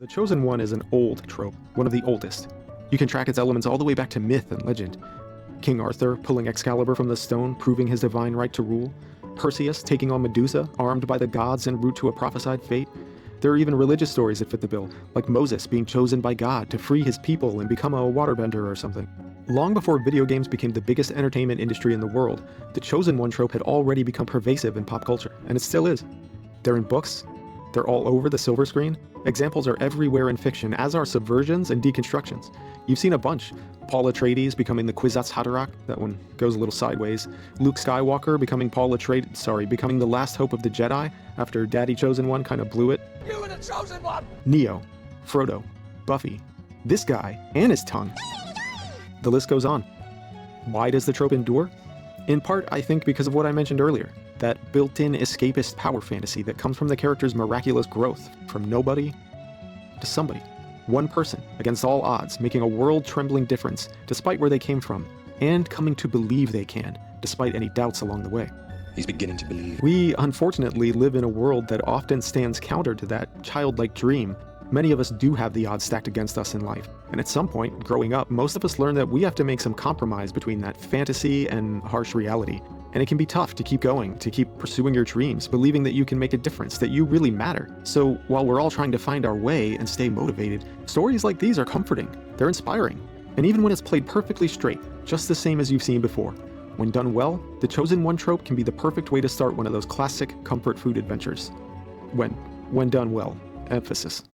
The Chosen One is an old trope, one of the oldest. You can track its elements all the way back to myth and legend. King Arthur pulling Excalibur from the stone, proving his divine right to rule. Perseus taking on Medusa, armed by the gods en route to a prophesied fate. There are even religious stories that fit the bill, like Moses being chosen by God to free his people and become a waterbender or something. Long before video games became the biggest entertainment industry in the world, the Chosen One trope had already become pervasive in pop culture, and it still is. They're in books, they're all over the silver screen. Examples are everywhere in fiction, as are subversions and deconstructions. You've seen a bunch. Paul Atreides becoming the Kwisatz Haderach, that one goes a little sideways. Luke Skywalker becoming becoming the last hope of the Jedi after Daddy Chosen One kind of blew it. You were the Chosen One! Neo, Frodo, Buffy, this guy, and his tongue. The list goes on. Why does the trope endure? In part, I think because of what I mentioned earlier, that built-in escapist power fantasy that comes from the character's miraculous growth from nobody to somebody. One person, against all odds, making a world-trembling difference despite where they came from, and coming to believe they can, despite any doubts along the way. He's beginning to believe. We, unfortunately, live in a world that often stands counter to that childlike dream. Many of us do have the odds stacked against us in life, and at some point, growing up, most of us learn that we have to make some compromise between that fantasy and harsh reality. And it can be tough to keep going, to keep pursuing your dreams, believing that you can make a difference, that you really matter. So while we're all trying to find our way and stay motivated, stories like these are comforting, they're inspiring. And even when it's played perfectly straight, just the same as you've seen before, when done well, the Chosen One trope can be the perfect way to start one of those classic comfort food adventures. When done well, emphasis.